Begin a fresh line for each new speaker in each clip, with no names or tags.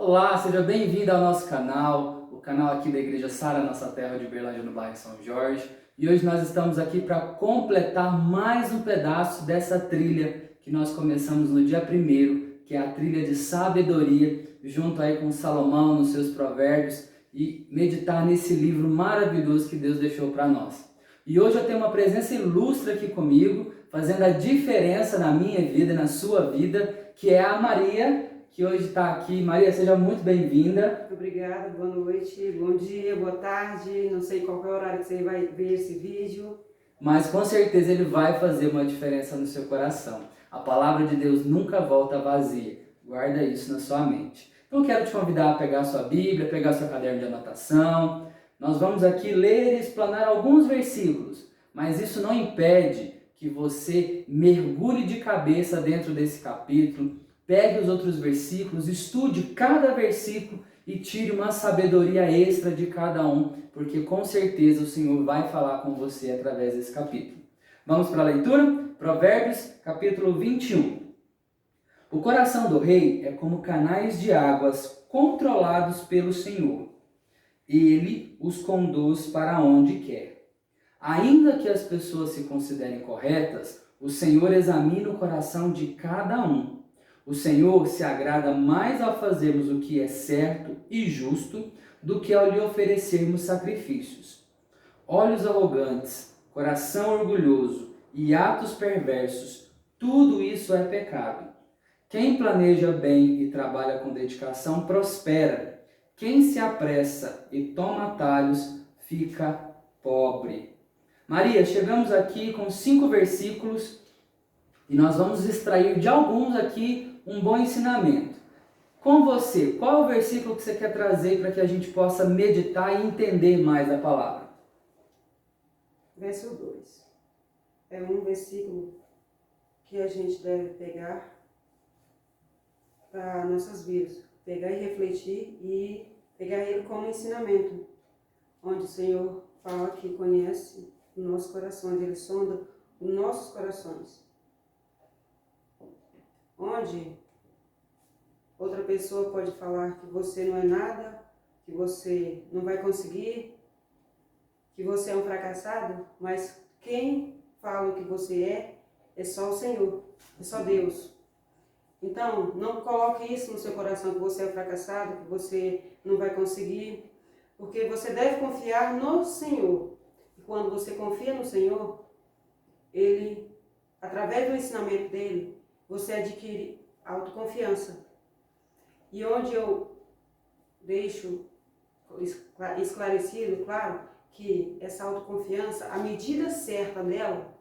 Olá, seja bem-vindo ao nosso canal, o canal aqui da Igreja Sara Nossa Terra de Uberlândia, no bairro São Jorge. E hoje nós estamos aqui para completar mais um pedaço dessa trilha que nós começamos no dia 1º, que é a trilha de sabedoria, junto aí com Salomão nos seus provérbios, e meditar nesse livro maravilhoso que Deus deixou para nós. E hoje eu tenho uma presença ilustre aqui comigo, fazendo a diferença na minha vida e na sua vida, que é a Maria, que hoje está aqui. Maria, seja muito bem-vinda.
Obrigada, boa noite, bom dia, boa tarde, não sei qual é o horário que você vai ver esse vídeo.
Mas com certeza ele vai fazer uma diferença no seu coração. A palavra de Deus nunca volta vazia. Guarda isso na sua mente. Então quero te convidar a pegar a sua Bíblia, pegar seu caderno de anotação. Nós vamos aqui ler e explanar alguns versículos, mas isso não impede que você mergulhe de cabeça dentro desse capítulo. Pegue os outros versículos, estude cada versículo e tire uma sabedoria extra de cada um, porque com certeza o Senhor vai falar com você através desse capítulo. Vamos para a leitura? Provérbios, capítulo 21. O coração do rei é como canais de águas controlados pelo Senhor. Ele os conduz para onde quer. Ainda que as pessoas se considerem corretas, o Senhor examina o coração de cada um. O Senhor se agrada mais ao fazermos o que é certo e justo do que ao lhe oferecermos sacrifícios. Olhos arrogantes, coração orgulhoso e atos perversos, tudo isso é pecado. Quem planeja bem e trabalha com dedicação prospera. Quem se apressa e toma atalhos fica pobre. Maria, chegamos aqui com 5 versículos e nós vamos extrair de alguns aqui um bom ensinamento. Com você, qual é o versículo que você quer trazer para que a gente possa meditar e entender mais a palavra?
Verso 2. É um versículo que a gente deve pegar para nossas vidas. Pegar e refletir e pegar ele como ensinamento. Onde o Senhor fala que conhece o nosso coração, onde ele sonda os nossos corações. Onde outra pessoa pode falar que você não é nada, que você não vai conseguir, que você é um fracassado, mas quem fala o que você é só o Senhor, é só Deus. Então, não coloque isso no seu coração, que você é fracassado, que você não vai conseguir, porque você deve confiar no Senhor. E quando você confia no Senhor, Ele, através do ensinamento dele, você adquire autoconfiança. E onde eu deixo esclarecido, claro, que essa autoconfiança, a medida certa dela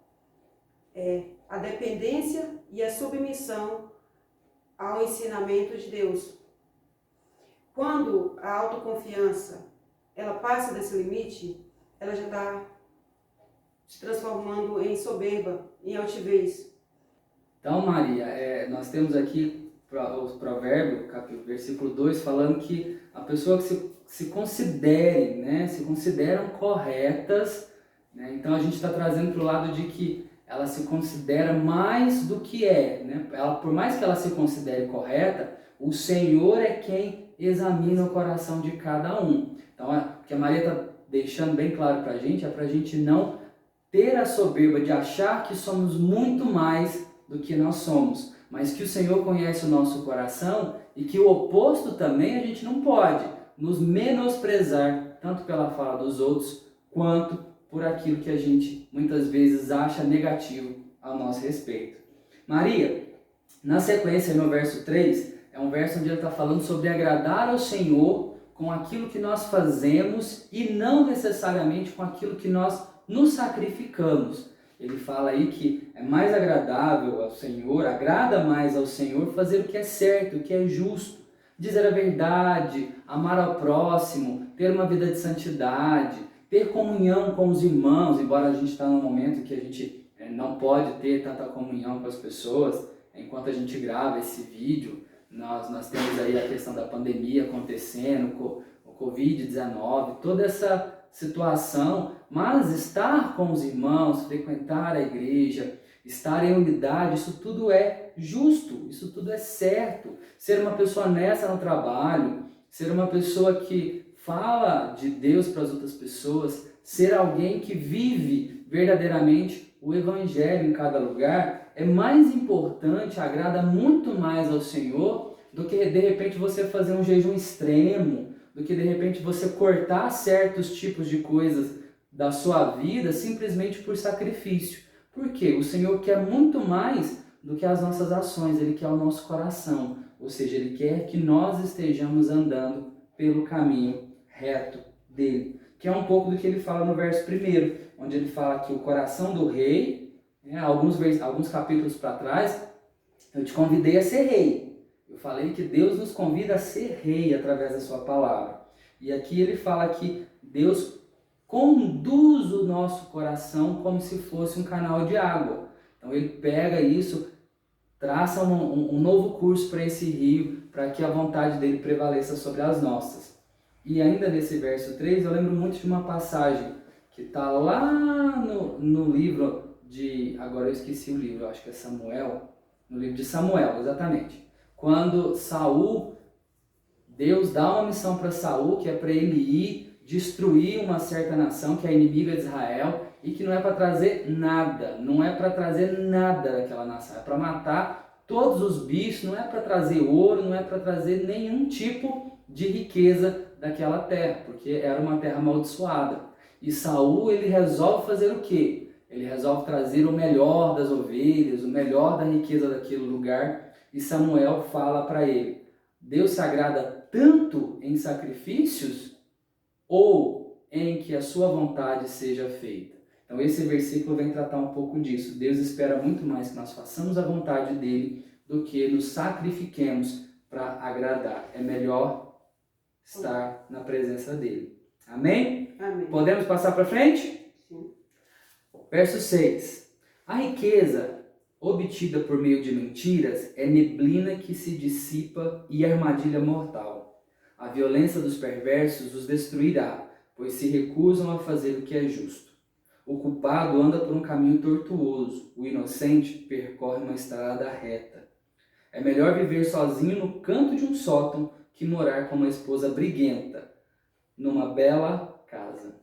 é a dependência e a submissão ao ensinamento de Deus. Quando a autoconfiança ela passa desse limite, ela já está se transformando em soberba, em altivez.
Então, Maria, nós temos aqui os provérbios, versículo 2, falando que a pessoa que se considere, né, se consideram corretas, né, então a gente está trazendo para o lado de que ela se considera mais do que é, né, por mais que ela se considere correta, o Senhor é quem examina o coração de cada um. Então, o que a Maria está deixando bem claro para a gente é para a gente não ter a soberba de achar que somos muito mais do que nós somos, mas que o Senhor conhece o nosso coração e que o oposto também a gente não pode nos menosprezar, tanto pela fala dos outros, quanto por aquilo que a gente muitas vezes acha negativo ao nosso respeito. Maria, na sequência, no verso 3, é um verso onde ele está falando sobre agradar ao Senhor com aquilo que nós fazemos e não necessariamente com aquilo que nós nos sacrificamos. Ele fala aí que é mais agradável ao Senhor, agrada mais ao Senhor fazer o que é certo, o que é justo, dizer a verdade, amar ao próximo, ter uma vida de santidade, ter comunhão com os irmãos, embora a gente está num momento que a gente não pode ter tanta comunhão com as pessoas. Enquanto a gente grava esse vídeo, nós temos aí a questão da pandemia acontecendo, o Covid-19, toda essa situação, mas estar com os irmãos, frequentar a igreja, estar em unidade, isso tudo é justo, isso tudo é certo. Ser uma pessoa honesta no trabalho, ser uma pessoa que fala de Deus para as outras pessoas, ser alguém que vive verdadeiramente o Evangelho em cada lugar, é mais importante, agrada muito mais ao Senhor do que de repente você fazer um jejum extremo, do que de repente você cortar certos tipos de coisas da sua vida simplesmente por sacrifício. Por quê? O Senhor quer muito mais do que as nossas ações, Ele quer o nosso coração, ou seja, Ele quer que nós estejamos andando pelo caminho reto dele, que é um pouco do que ele fala no verso 1, onde ele fala que o coração do rei, alguns capítulos para trás, eu te convidei a ser rei. Eu falei que Deus nos convida a ser rei através da sua palavra. E aqui ele fala que Deus conduz o nosso coração como se fosse um canal de água. Então ele pega isso, traça um novo curso para esse rio, para que a vontade dele prevaleça sobre as nossas. E ainda nesse verso 3, eu lembro muito de uma passagem que está lá no livro de... Agora eu esqueci o livro, eu acho que é Samuel. No livro de Samuel, exatamente. Quando Saul, Deus dá uma missão para Saul, que é para ele ir destruir uma certa nação, que é a inimiga de Israel, e que não é para trazer nada, não é para trazer nada daquela nação, é para matar todos os bichos, não é para trazer ouro, não é para trazer nenhum tipo de riqueza daquela terra, porque era uma terra amaldiçoada. E Saul, ele resolve fazer o quê? Ele resolve trazer o melhor das ovelhas, o melhor da riqueza daquele lugar, e Samuel fala para ele: Deus se agrada tanto em sacrifícios ou em que a sua vontade seja feita? Então esse versículo vem tratar um pouco disso. Deus espera muito mais que nós façamos a vontade dele do que nos sacrifiquemos para agradar. É melhor estar na presença dele. Amém?
Amém.
Podemos passar para frente?
Sim.
Verso 6. A riqueza obtida por meio de mentiras é neblina que se dissipa e armadilha mortal. A violência dos perversos os destruirá, pois se recusam a fazer o que é justo. O culpado anda por um caminho tortuoso, o inocente percorre uma estrada reta. É melhor viver sozinho no canto de um sótão que morar com uma esposa briguenta, numa bela casa.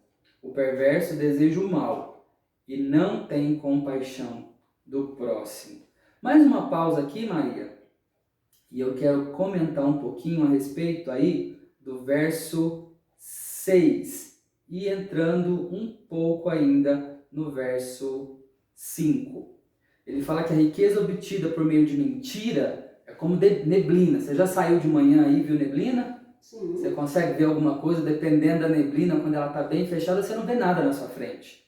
O perverso deseja o mal e não tem compaixão do próximo. Mais uma pausa aqui, Maria, e eu quero comentar um pouquinho a respeito aí do verso 6 e entrando um pouco ainda no verso 5. Ele fala que a riqueza obtida por meio de mentira é como neblina. Você já saiu de manhã aí e viu neblina?
Sim.
Você consegue ver alguma coisa, dependendo da neblina, quando ela está bem fechada, você não vê nada na sua frente.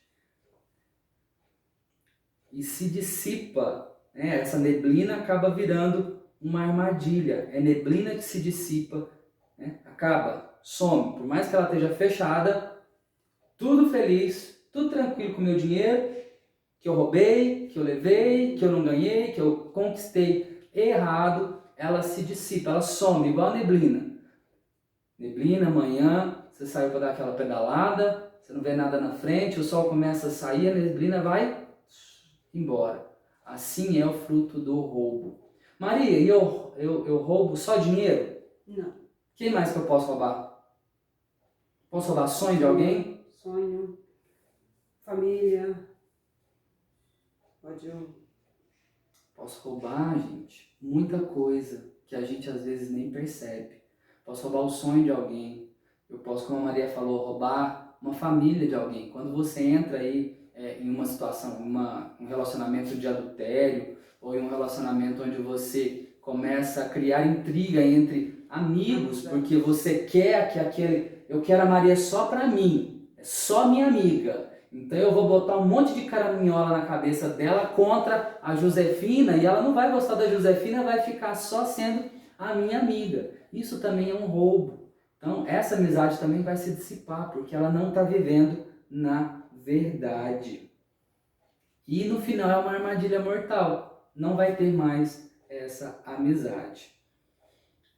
E se dissipa, né? Essa neblina acaba virando uma armadilha. É neblina que se dissipa, né? Acaba, some. Por mais que ela esteja fechada, tudo feliz, tudo tranquilo com o meu dinheiro, que eu roubei, que eu levei, que eu não ganhei, que eu conquistei errado, ela se dissipa, ela some, igual a neblina. Neblina, amanhã, você saiu para dar aquela pedalada, você não vê nada na frente, o sol começa a sair, a neblina vai embora. Assim é o fruto do roubo. Maria, e eu roubo só dinheiro?
Não.
Quem mais que eu posso roubar? Posso roubar sonho de alguém?
Sonho, família, pode...
Posso roubar, gente, muita coisa que a gente às vezes nem percebe. Posso roubar o sonho de alguém. Eu posso, como a Maria falou, roubar uma família de alguém. Quando você entra aí em uma situação, um relacionamento de adultério, ou em um relacionamento onde você começa a criar intriga entre amigos, porque você quer que eu quero a Maria só pra mim, é só minha amiga. Então eu vou botar um monte de caraminhola na cabeça dela contra a Josefina, e ela não vai gostar da Josefina, vai ficar só sendo a minha amiga. Isso também é um roubo. Então essa amizade também vai se dissipar, porque ela não está vivendo na verdade. E no final é uma armadilha mortal. Não vai ter mais essa amizade.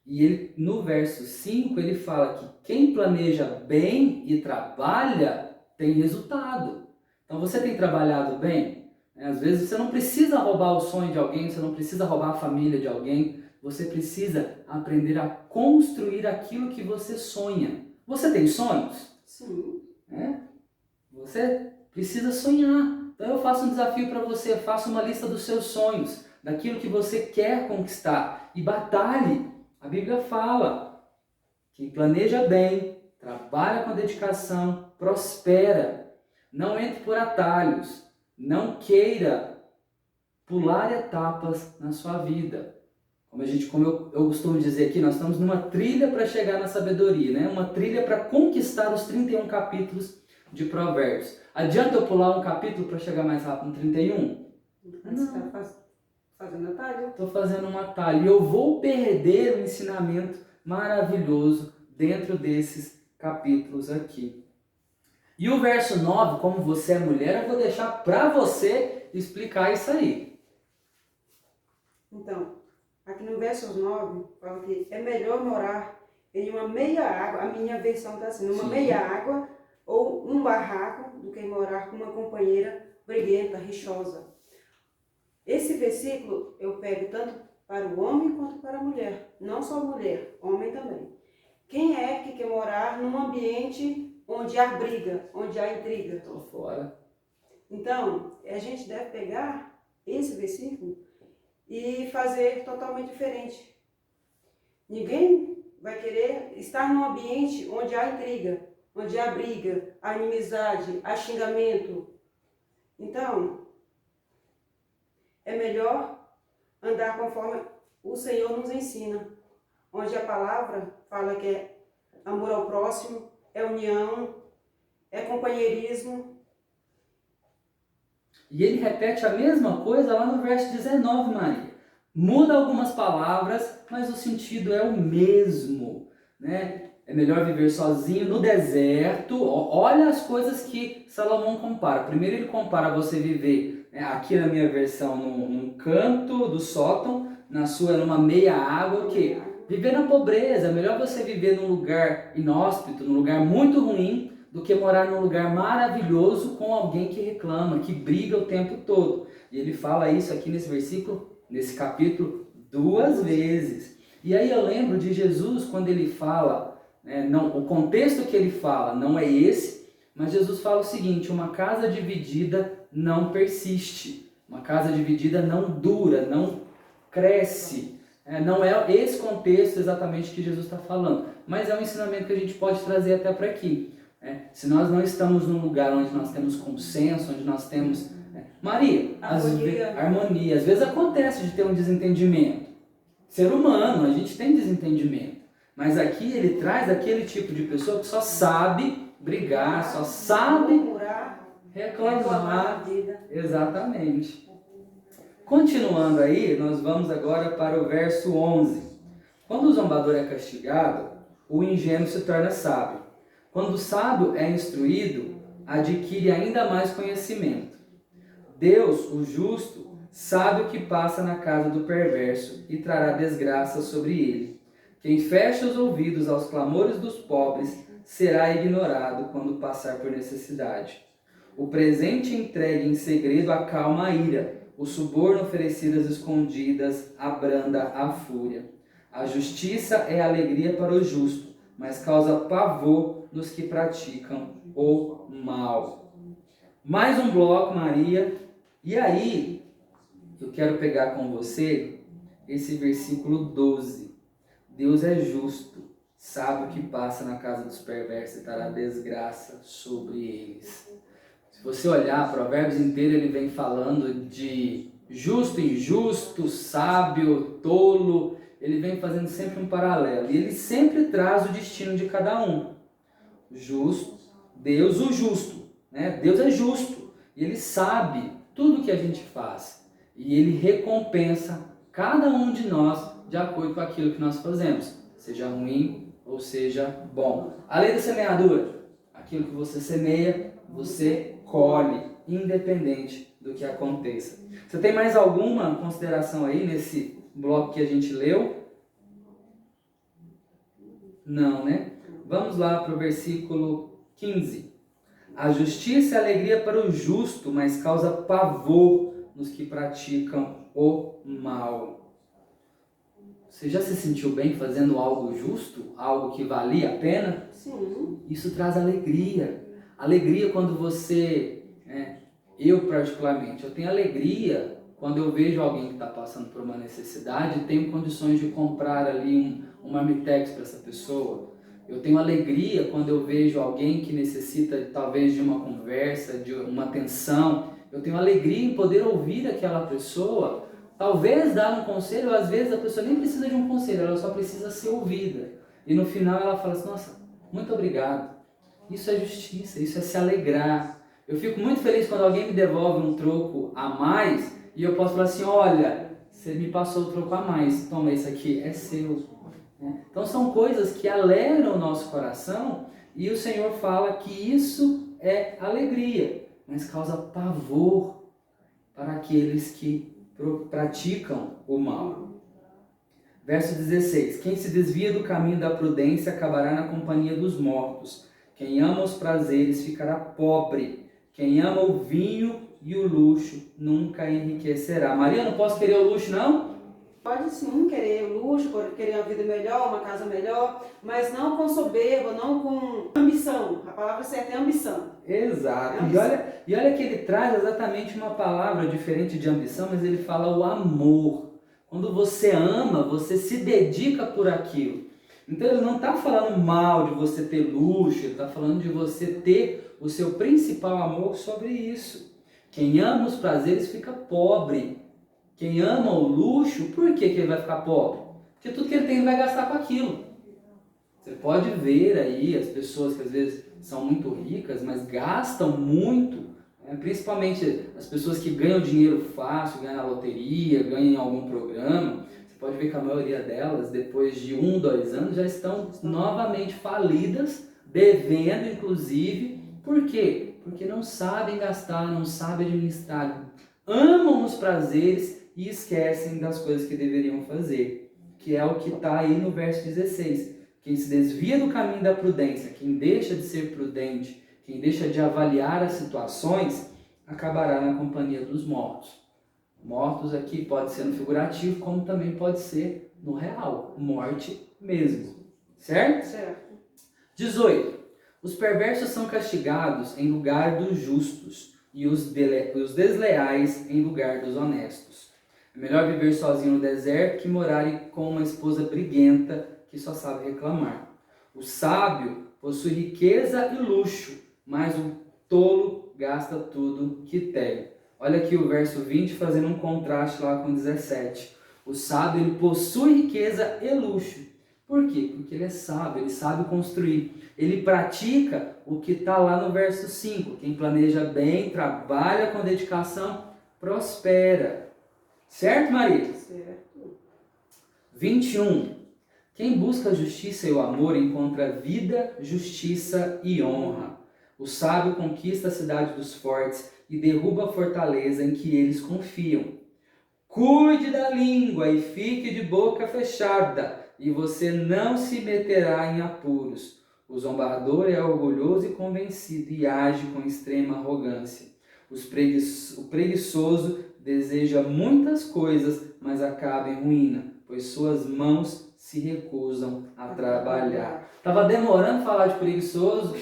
E ele, no verso 5, ele fala que quem planeja bem e trabalha tem resultado. Então você tem trabalhado bem? Às vezes você não precisa roubar o sonho de alguém, você não precisa roubar a família de alguém, você precisa aprender a construir aquilo que você sonha. Você tem sonhos?
Sim.
Você precisa sonhar. Então eu faço um desafio para você, faça uma lista dos seus sonhos, daquilo que você quer conquistar e batalhe. A Bíblia fala que planeja bem, trabalha com dedicação, prospera, não entre por atalhos, não queira pular etapas na sua vida. Como eu costumo dizer aqui, nós estamos numa trilha para chegar na sabedoria, né? Uma trilha para conquistar os 31 capítulos de Provérbios. Adianta eu pular um capítulo para chegar mais rápido no 31?
Você está fazendo atalho?
Estou fazendo um atalho e eu vou perder um ensinamento maravilhoso dentro desses capítulos aqui. E o verso 9, como você é mulher, eu vou deixar para você explicar isso aí.
Então, aqui no verso 9, fala que é melhor morar em uma meia água, a minha versão está assim, numa meia água ou num barraco, do que morar com uma companheira briguenta, rixosa. Esse versículo eu pego tanto para o homem quanto para a mulher, não só mulher, homem também. Quem é que quer morar num ambiente onde há briga, onde há intriga?
Estou fora.
Então, a gente deve pegar esse versículo e fazer totalmente diferente. Ninguém vai querer estar num ambiente onde há intriga, onde há briga, há inimizade, há xingamento. Então, é melhor andar conforme o Senhor nos ensina, onde a palavra fala que é amor ao próximo, é união, é companheirismo.
E ele repete a mesma coisa lá no verso 19, Maria. Muda algumas palavras, mas o sentido é o mesmo, né? É melhor viver sozinho no deserto. Olha as coisas que Salomão compara. Primeiro ele compara você viver, né, aqui na minha versão, num canto do sótão, na sua numa meia água, o quê? Viver na pobreza. É melhor você viver num lugar inóspito, num lugar muito ruim, do que morar num lugar maravilhoso com alguém que reclama, que briga o tempo todo. E ele fala isso aqui nesse versículo, nesse capítulo, 2 vezes. E aí eu lembro de Jesus quando ele fala, não, o contexto que ele fala não é esse, mas Jesus fala o seguinte: uma casa dividida não persiste, uma casa dividida não dura, não cresce. Não é esse contexto exatamente que Jesus está falando, mas é um ensinamento que a gente pode trazer até para aqui. Se nós não estamos num lugar onde nós temos consenso, onde nós temos... Maria, harmonia. Às vezes acontece de ter um desentendimento. Ser humano, a gente tem desentendimento. Mas aqui ele traz aquele tipo de pessoa que só sabe brigar, só sabe reclamar. Exatamente. Continuando aí, nós vamos agora para o verso 11. Quando o zombador é castigado, o ingênuo se torna sábio. Quando o sábio é instruído, adquire ainda mais conhecimento. Deus, o justo, sabe o que passa na casa do perverso e trará desgraça sobre ele. Quem fecha os ouvidos aos clamores dos pobres será ignorado quando passar por necessidade. O presente entregue em segredo acalma a ira. O suborno oferecido às escondidas abranda a fúria. A justiça é alegria para o justo, mas causa pavor nos que praticam o mal. Mais um bloco, Maria. E aí, eu quero pegar com você esse versículo 12. Deus é justo, sabe o que passa na casa dos perversos e trará desgraça sobre eles. Se você olhar, Provérbios inteiro ele vem falando de justo, injusto, sábio, tolo. Ele vem fazendo sempre um paralelo. E ele sempre traz o destino de cada um. Justo, Deus o justo. Deus é justo. E ele sabe tudo que a gente faz. E ele recompensa cada um de nós de acordo com aquilo que nós fazemos. Seja ruim ou seja bom. A lei da semeadura. Aquilo que você semeia, você colhe, independente do que aconteça. Você tem mais alguma consideração aí nesse bloco que a gente leu? Não, né? Vamos lá para o versículo 15. A justiça é alegria para o justo, mas causa pavor nos que praticam o mal. Você já se sentiu bem fazendo algo justo? Algo que valia a pena?
Sim.
Isso traz alegria. Alegria quando você... eu particularmente, eu tenho alegria quando eu vejo alguém que está passando por uma necessidade e tenho condições de comprar ali um marmitex para essa pessoa. Eu tenho alegria quando eu vejo alguém que necessita talvez de uma conversa, de uma atenção. Eu tenho alegria em poder ouvir aquela pessoa, talvez dar um conselho, às vezes a pessoa nem precisa de um conselho, ela só precisa ser ouvida. E no final ela fala assim, nossa, muito obrigado. Isso é justiça, isso é se alegrar. Eu fico muito feliz quando alguém me devolve um troco a mais e eu posso falar assim, olha, você me passou o troco a mais, toma, esse aqui é seu. Então são coisas que alegram o nosso coração e o Senhor fala que isso é alegria, mas causa pavor para aqueles que praticam o mal. Verso 16, quem se desvia do caminho da prudência acabará na companhia dos mortos. Quem ama os prazeres ficará pobre. Quem ama o vinho e o luxo nunca enriquecerá. Maria, não posso querer o luxo, não?
Pode sim querer o luxo, pode querer uma vida melhor, uma casa melhor, mas não com soberba, não com ambição. A palavra certa é ambição.
Exato.
É ambição.
E olha que ele traz exatamente uma palavra diferente de ambição, mas ele fala o amor. Quando você ama, você se dedica por aquilo. Então ele não está falando mal de você ter luxo, ele está falando de você ter o seu principal amor sobre isso. Quem ama os prazeres fica pobre. Quem ama o luxo, por que ele vai ficar pobre? Porque tudo que ele tem ele vai gastar com aquilo. Você pode ver aí as pessoas que às vezes são muito ricas, mas gastam muito, principalmente as pessoas que ganham dinheiro fácil, ganham na loteria, ganham em algum programa. Você pode ver que a maioria delas, depois de 1, 2 anos, já estão novamente falidas, devendo inclusive. Por quê? Porque não sabem gastar, não sabem administrar, amam os prazeres e esquecem das coisas que deveriam fazer, que é o que está aí no verso 16. Quem se desvia do caminho da prudência, quem deixa de ser prudente, quem deixa de avaliar as situações, acabará na companhia dos mortos. Mortos aqui pode ser no figurativo, como também pode ser no real, morte mesmo. Certo?
Certo.
18. Os perversos são castigados em lugar dos justos e os desleais em lugar dos honestos. É melhor viver sozinho no deserto que morar com uma esposa briguenta que só sabe reclamar. O sábio possui riqueza e luxo, mas o tolo gasta tudo que tem. Olha aqui o verso 20 fazendo um contraste lá com 17. O sábio ele possui riqueza e luxo. Por quê? Porque ele é sábio, ele sabe construir. Ele pratica o que está lá no verso 5. Quem planeja bem, trabalha com dedicação, prospera. Certo, Maria?
Certo.
21. Quem busca a justiça e o amor encontra vida, justiça e honra. O sábio conquista a cidade dos fortes e derruba a fortaleza em que eles confiam. Cuide da língua e fique de boca fechada, e você não se meterá em apuros. O zombador é orgulhoso e convencido e age com extrema arrogância. O preguiçoso deseja muitas coisas, mas acaba em ruína, pois suas mãos se recusam a trabalhar. Tava demorando falar de preguiçoso?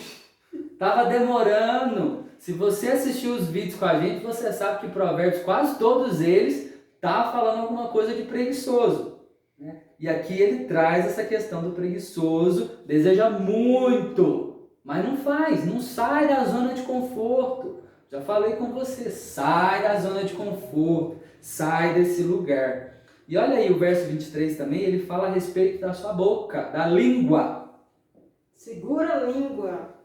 Tava demorando. Se você assistiu os vídeos com a gente, você sabe que Provérbios, quase todos eles, tá falando alguma coisa de preguiçoso. Né? E aqui ele traz essa questão do preguiçoso, deseja muito, mas não faz, não sai da zona de conforto. Já falei com você, sai da zona de conforto, sai desse lugar. E olha aí o verso 23 também, ele fala a respeito da sua boca, da língua.
Segura a língua.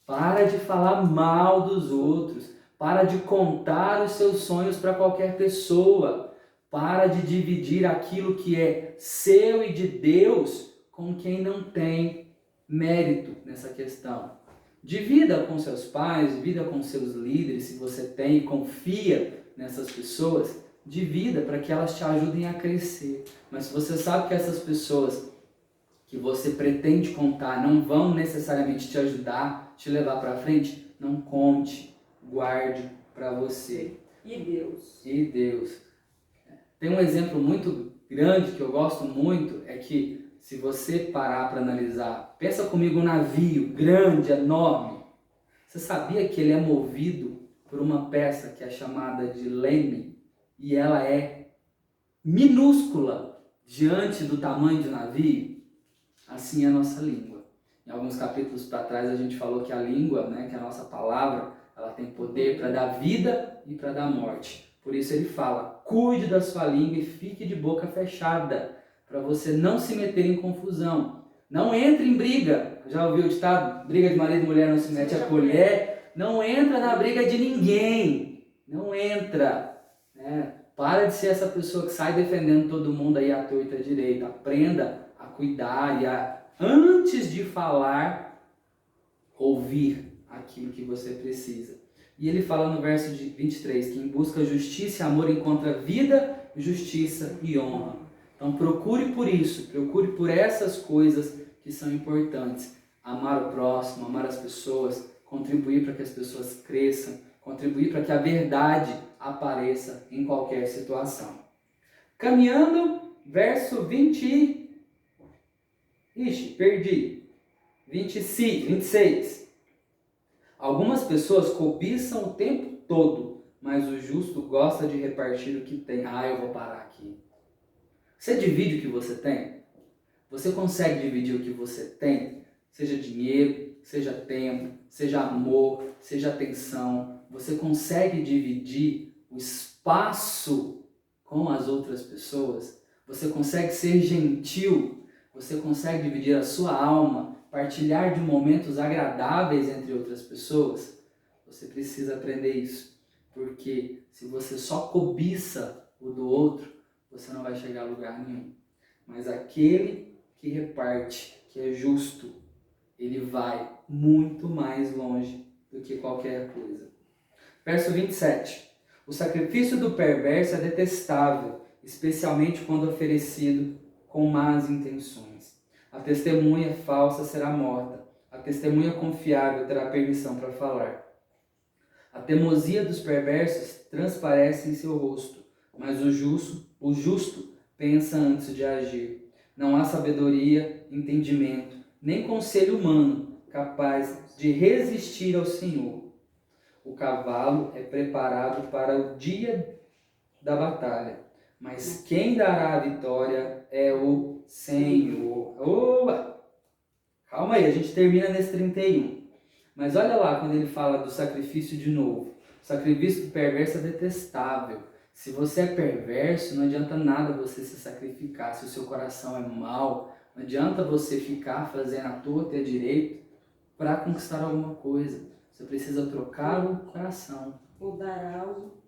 Para de falar mal dos outros, para de contar os seus sonhos para qualquer pessoa, para de dividir aquilo que é seu e de Deus com quem não tem mérito nessa questão. Divida com seus pais, divida com seus líderes, se você tem e confia nessas pessoas, divida para que elas te ajudem a crescer. Mas se você sabe que essas pessoas que você pretende contar não vão necessariamente te ajudar, te levar para frente, não conte, guarde para você.
E Deus.
E Deus. Tem um exemplo muito grande que eu gosto muito, é que se você parar para analisar, pensa comigo um navio grande, enorme. Você sabia que ele é movido por uma peça que é chamada de leme? E ela é minúscula diante do tamanho do navio? Assim é a nossa língua. Em alguns capítulos para trás a gente falou que a língua, né, que é a nossa palavra, ela tem poder para dar vida e para dar morte. Por isso ele fala, cuide da sua língua e fique de boca fechada, para você não se meter em confusão. Não entre em briga. Já ouviu o ditado? Briga de marido e mulher não se mete a colher. Não entra na briga de ninguém. Não entra. Para de ser essa pessoa que sai defendendo todo mundo aí à torta direita. Aprenda a cuidar e a, antes de falar, ouvir aquilo que você precisa. E ele fala no verso de 23, que em busca justiça e amor encontra vida, justiça e honra. Então procure por isso, procure por essas coisas que são importantes. Amar o próximo, amar as pessoas, contribuir para que as pessoas cresçam, contribuir para que a verdade apareça em qualquer situação. Caminhando, verso 20... Ixi, perdi. 26. Algumas pessoas cobiçam o tempo todo, mas o justo gosta de repartir o que tem. Eu vou parar aqui. Você divide o que você tem? Você consegue dividir o que você tem? Seja dinheiro, seja tempo, seja amor, seja atenção. Você consegue dividir o espaço com as outras pessoas? Você consegue ser gentil? Você consegue dividir a sua alma? Partilhar de momentos agradáveis entre outras pessoas? Você precisa aprender isso. Porque se você só cobiça o do outro, você não vai chegar a lugar nenhum. Mas aquele que reparte, que é justo, ele vai muito mais longe do que qualquer coisa. Verso 27. O sacrifício do perverso é detestável, especialmente quando oferecido com más intenções. A testemunha falsa será morta. A testemunha confiável terá permissão para falar. A teimosia dos perversos transparece em seu rosto, mas o justo pensa antes de agir. Não há sabedoria, entendimento, nem conselho humano capaz de resistir ao Senhor. O cavalo é preparado para o dia da batalha, mas quem dará a vitória é o Senhor. Calma aí, a gente termina nesse 31. Mas olha lá quando ele fala do sacrifício de novo. O sacrifício do perverso é detestável. Se você é perverso, não adianta nada você se sacrificar. Se o seu coração é mau, não adianta você ficar fazendo a torta e a direita para conquistar alguma coisa. Você precisa trocar o coração.
Ou dar algo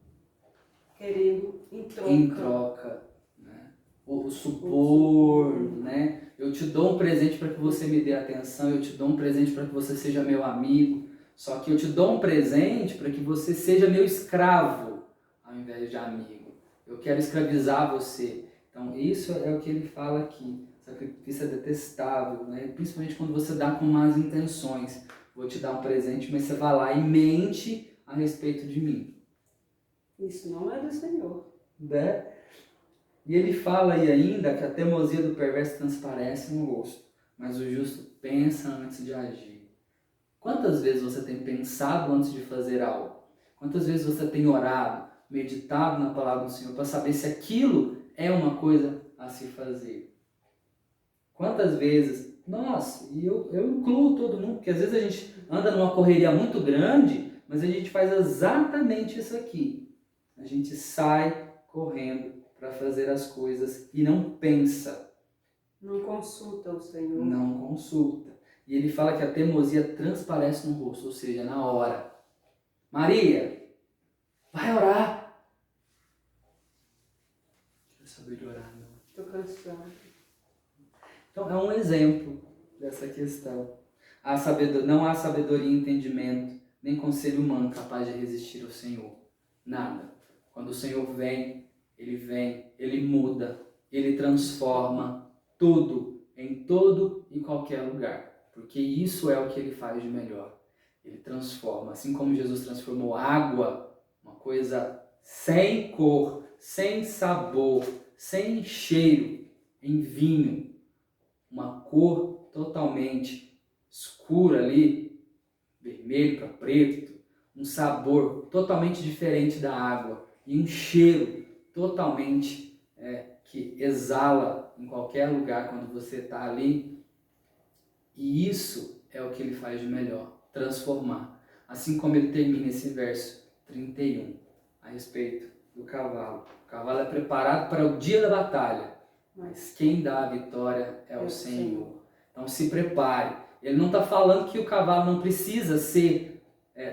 querendo
Em troca. Né? O supor, né? Eu te dou um presente para que você me dê atenção, eu te dou um presente para que você seja meu amigo. Só que eu te dou um presente para que você seja meu escravo, ao invés de amigo. Eu quero escravizar você. Então isso é o que ele fala aqui. Sacrifício é detestável, né? Principalmente quando você dá com más intenções. Vou te dar um presente, mas você vai lá e mente a respeito de mim.
Isso não é do Senhor.
Né? E ele fala aí ainda que a teimosia do perverso transparece no rosto, mas o justo pensa antes de agir. Quantas vezes você tem pensado antes de fazer algo? Quantas vezes você tem orado, meditado na palavra do Senhor para saber se aquilo é uma coisa a se fazer? Quantas vezes, nossa, e eu incluo todo mundo, porque às vezes a gente anda numa correria muito grande, mas a gente faz exatamente isso aqui. A gente sai correndo para fazer as coisas e não pensa.
Não consulta o Senhor.
Não consulta. E ele fala que a teimosia transparece no rosto, ou seja, na hora. Maria, vai orar. Não quero saber de orar, não.
Estou cansada.
Então é um exemplo dessa questão. Não há sabedoria e entendimento, nem conselho humano capaz de resistir ao Senhor. Nada. Quando o Senhor vem, Ele muda, Ele transforma tudo, em todo e qualquer lugar. Porque isso é o que Ele faz de melhor. Ele transforma. Assim como Jesus transformou água, uma coisa sem cor, sem sabor, sem cheiro, em vinho. Uma cor totalmente escura ali, vermelho para preto, um sabor totalmente diferente da água e um cheiro totalmente que exala em qualquer lugar quando você está ali. E isso é o que ele faz de melhor, transformar. Assim como ele termina esse verso 31 a respeito do cavalo. O cavalo é preparado para o dia da batalha, mas quem dá a vitória é o Senhor. Então se prepare. Ele não está falando que o cavalo não precisa ser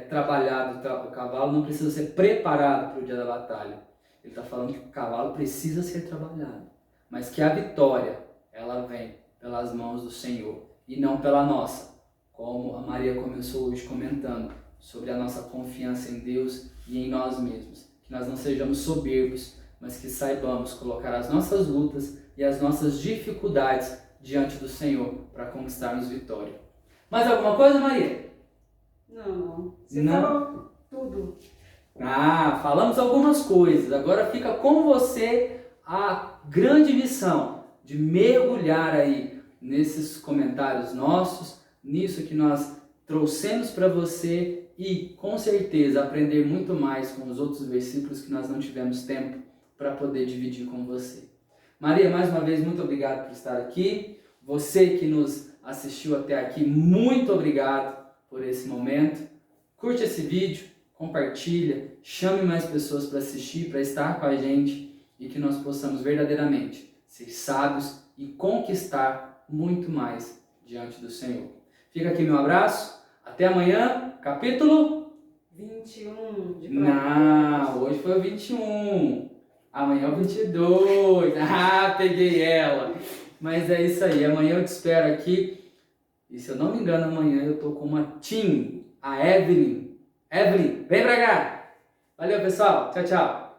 trabalhado, o cavalo não precisa ser preparado para o dia da batalha. Ele está falando que o cavalo precisa ser trabalhado, mas que a vitória, ela vem pelas mãos do Senhor e não pela nossa. Como a Maria começou hoje comentando sobre a nossa confiança em Deus e em nós mesmos. Que nós não sejamos soberbos, mas que saibamos colocar as nossas lutas e as nossas dificuldades diante do Senhor para conquistarmos vitória. Mais alguma coisa, Maria?
Não. Você falou tudo.
Falamos algumas coisas. Agora fica com você a grande missão de mergulhar aí nesses comentários nossos, nisso que nós trouxemos para você e, com certeza, aprender muito mais com os outros versículos que nós não tivemos tempo para poder dividir com você. Maria, mais uma vez, muito obrigado por estar aqui. Você que nos assistiu até aqui, muito obrigado por esse momento. Curte esse vídeo, compartilha, chame mais pessoas para assistir, para estar com a gente e que nós possamos verdadeiramente ser sábios e conquistar muito mais diante do Senhor. Fica aqui meu abraço. Até amanhã, capítulo
21 de
Não, hoje foi o 21. Amanhã é o 22. Peguei ela. Mas é isso aí. Amanhã eu te espero aqui. E se eu não me engano, amanhã eu tô com uma team, a Evelyn. Evelyn, vem pra cá. Valeu, pessoal. Tchau, tchau.